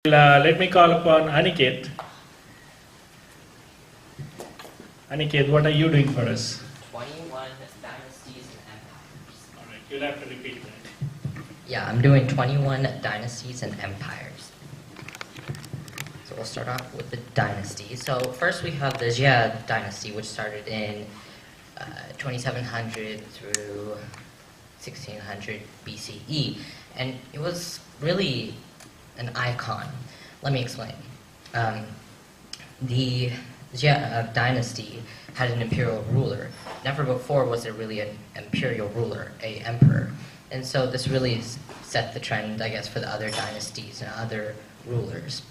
Let me call upon Aniket. Aniket, what are you doing for us? 21 dynasties and empires. All right, you'll have to repeat that. Yeah, I'm doing 21 dynasties and empires. So we'll start off with the dynasties. So first we have the Jia dynasty, which started in 2700 through 1600 BCE. And it was really an icon. Let me explain. The Jia dynasty had an imperial ruler. Never before was there really an imperial ruler, an emperor. And so this really set the trend, I guess, for the other dynasties and other rulers.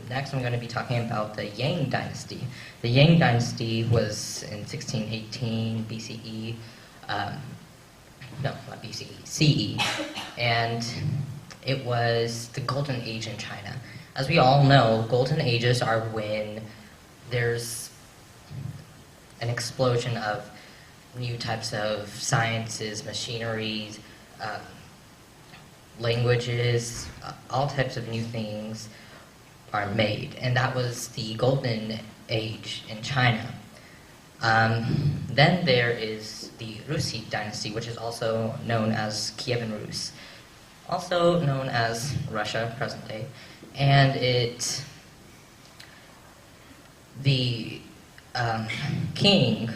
Next, I'm going to be talking about the Yang dynasty. The Yang dynasty was in 1618 BCE. No, not BCE, CE. And it was the golden age in China. As we all know, golden ages are when there's an explosion of new types of sciences, machineries, languages, all types of new things are made. And that was the golden age in China. Then there is the Rusi dynasty, which is also known as Kievan Rus, also known as Russia, present day. And the king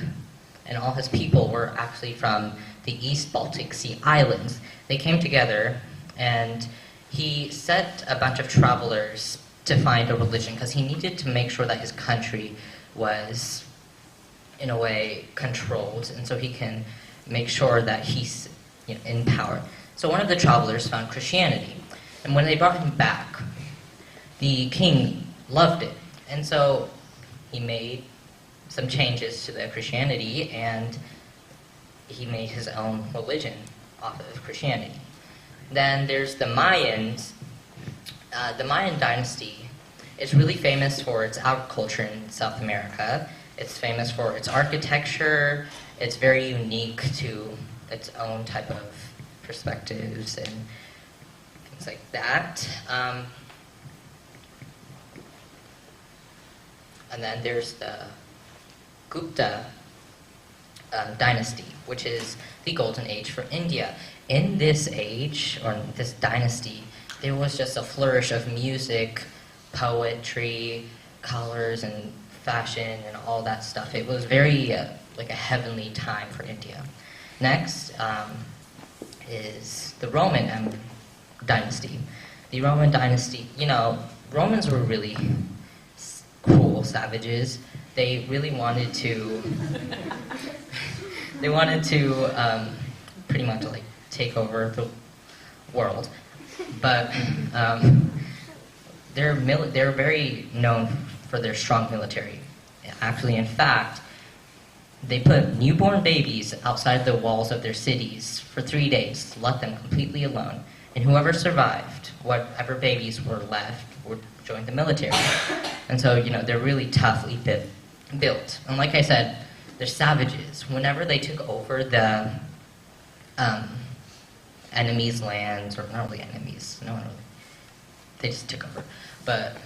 and all his people were actually from the East Baltic Sea islands. They came together and he sent a bunch of travelers to find a religion because he needed to make sure that his country was, in a way, controlled, and so he can make sure that he's in power. So one of the travelers found Christianity, and when they brought him back, the king loved it, and so he made some changes to the Christianity, and he made his own religion off of Christianity. Then there's the Mayans. The Mayan dynasty is really famous for its agriculture in South America. It's famous for its architecture. It's very unique to its own type of perspectives and things like that. And then there's the Gupta dynasty, which is the golden age for India. In this age, or this dynasty, there was just a flourish of music, poetry, colors, and fashion, and all that stuff. It was very like a heavenly time for India. Next is the Roman dynasty. The Roman dynasty, Romans were really cruel savages. They really wanted to pretty much like take over the world, but they're very known for their strong military. Actually, in fact, they put newborn babies outside the walls of their cities for 3 days, let them completely alone, and whoever survived, whatever babies were left, would join the military. And so, they're really toughly built. And like I said, they're savages. Whenever they took over the enemies' lands, or not really enemies, no one really, they just took over. But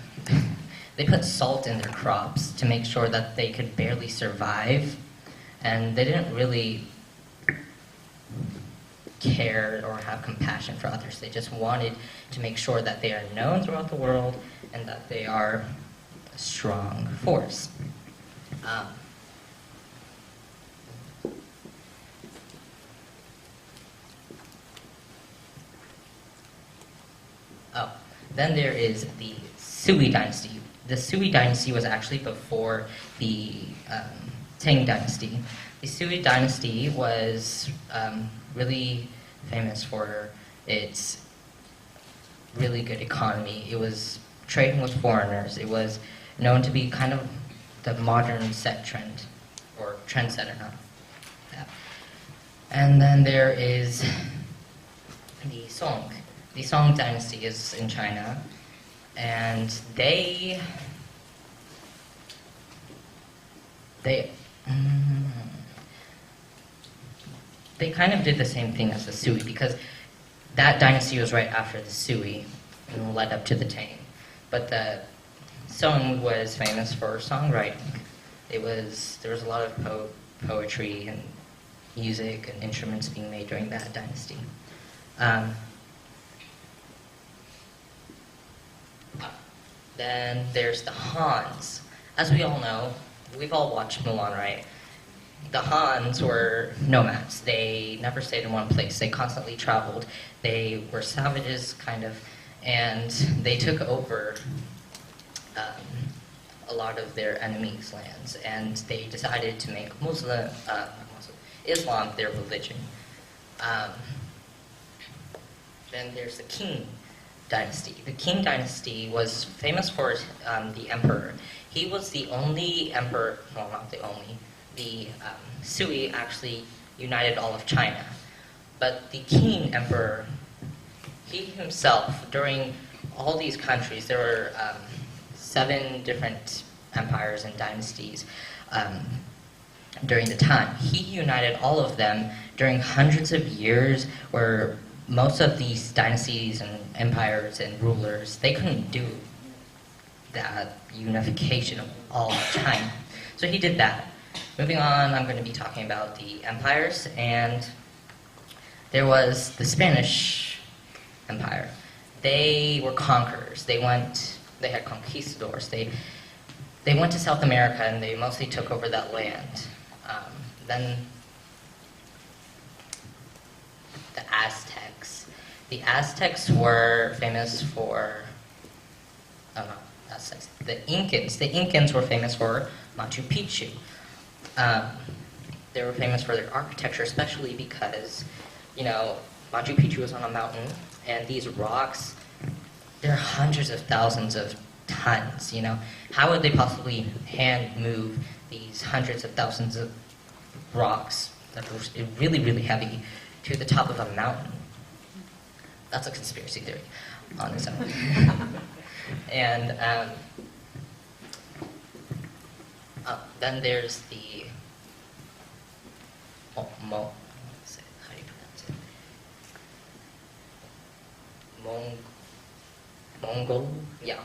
they put salt in their crops to make sure that they could barely survive, and they didn't really care or have compassion for others. They just wanted to make sure that they are known throughout the world and that they are a strong force. Then there is the Sui dynasty. The Sui dynasty was actually before the Tang dynasty. The Sui dynasty was really famous for its really good economy. It was trading with foreigners. It was known to be kind of the modern set trend, or trendsetter, not that. And then there is the Song. The Song dynasty is in China, and they kind of did the same thing as the Sui, because that dynasty was right after the Sui and led up to the Tang. but the Song was famous for songwriting. There was a lot of poetry and music and instruments being made during that dynasty. Then there's the Hans. As we all know, we've all watched Mulan, right? The Hans were nomads. They never stayed in one place. They constantly traveled. They were savages, kind of, and they took over a lot of their enemies' lands, and they decided to make Islam their religion. Then there's the Qing dynasty. The Qing dynasty was famous for the emperor. He was the only emperor, well, not the only, the Sui actually united all of China. But the Qing emperor, he himself, during all these countries, there were 7 different empires and dynasties during the time. He united all of them during hundreds of years where most of these dynasties and empires and rulers, they couldn't do that unification of all of China. So he did that. Moving on, I'm going to be talking about the empires, and there was the Spanish Empire. They were conquerors. They had conquistadors. They went to South America and they mostly took over that land. Then the Aztecs. The Aztecs were famous for, Aztecs. The Incans. The Incans were famous for Machu Picchu. They were famous for their architecture, especially because, Machu Picchu was on a mountain, and these rocks, they're hundreds of thousands of tons, How would they possibly hand move these hundreds of thousands of rocks that were really, really heavy to the top of a mountain? That's a conspiracy theory on its own. And then there's the how do you pronounce it? Mongol? Yeah.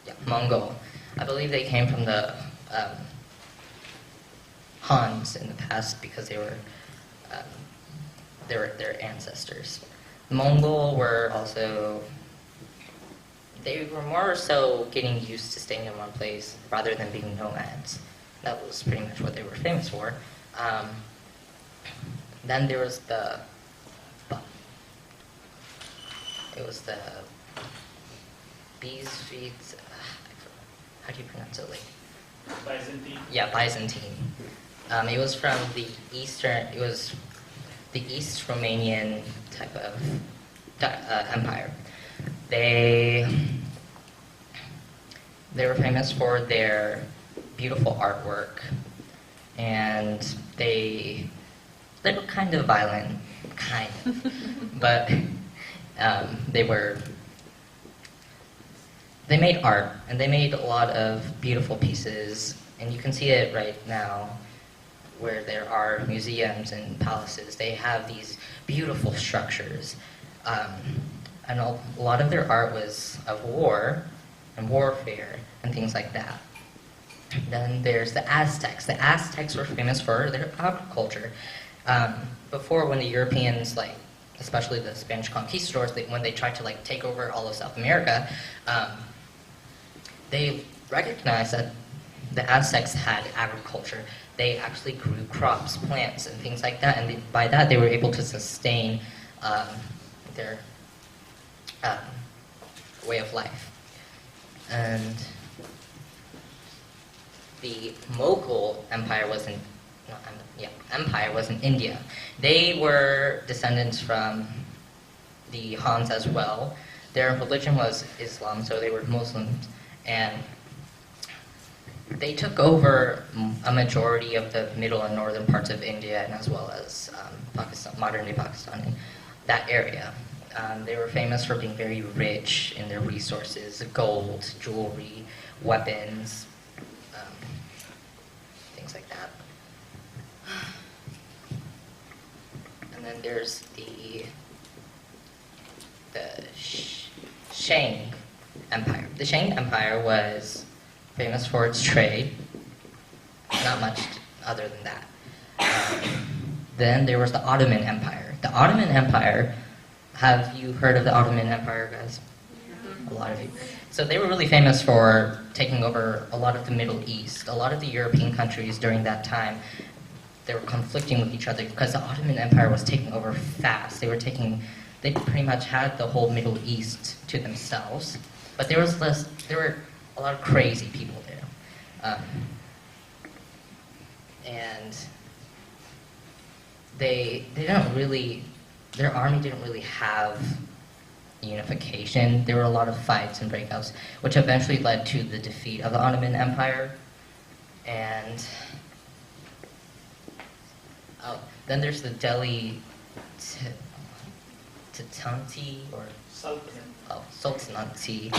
Yeah, Mongol. I believe they came from the Hans in the past because they were their ancestors. The Mongol were also, they were more so getting used to staying in one place rather than being nomads. That was pretty much what they were famous for. Then there was the how do you pronounce it? Byzantine? Yeah, Byzantine. It was from the East Romanian type of empire. They were famous for their beautiful artwork, and they were kind of violent, but they made art, and they made a lot of beautiful pieces, and you can see it right now where there are museums and palaces. They have these beautiful structures, and a lot of their art was of war and warfare and things like that. Then there's the Aztecs. The Aztecs were famous for their agriculture. Before, when the Europeans, especially the Spanish conquistadors, when they tried to take over all of South America, they recognized that the Aztecs had agriculture. They actually grew crops, plants, and things like that, and by that they were able to sustain their way of life. And the Mughal Empire was in India. They were descendants from the Hans as well. Their religion was Islam, so they were Muslims, and they took over a majority of the middle and northern parts of India, and as well as Pakistan, modern-day Pakistan, in that area. They were famous for being very rich in their resources: gold, jewelry, weapons, things like that. And then there's the Shang Empire. The Shang Empire was famous for its trade, not much other than that. Then there was the Ottoman Empire. The Ottoman Empire, have you heard of the Ottoman Empire, guys? A lot of you. So they were really famous for taking over a lot of the Middle East. A lot of the European countries during that time, they were conflicting with each other because the Ottoman Empire was taking over fast. They pretty much had the whole Middle East to themselves. But there were a lot of crazy people there. And their army didn't really have unification. There were a lot of fights and breakouts, which eventually led to the defeat of the Ottoman Empire. And then there's the Delhi Sultanate or Sultanate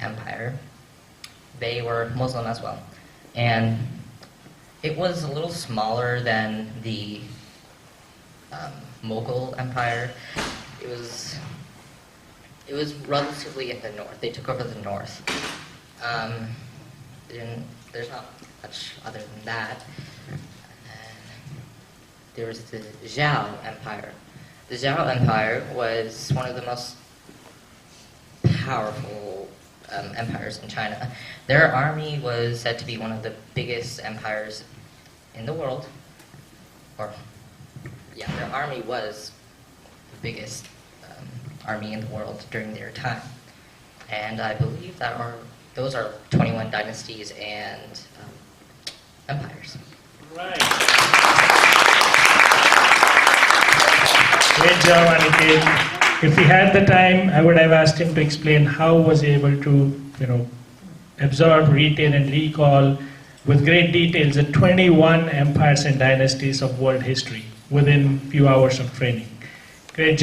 Empire. They were Muslim as well, and it was a little smaller than the Mughal Empire. It was relatively in the north. They took over the north. There's not much other than that. There was the Zhao Empire. The Zhao Empire was one of the most powerful empires in China. Their army was said to be one of the biggest empires in the world. Their army was the biggest army in the world during their time. And I believe those are 21 dynasties and empires. Right. Great job, Aniket. If we had the time, I would have asked him to explain how was he able to, absorb, retain, and recall with great details the 21 empires and dynasties of world history within few hours of training. Great job.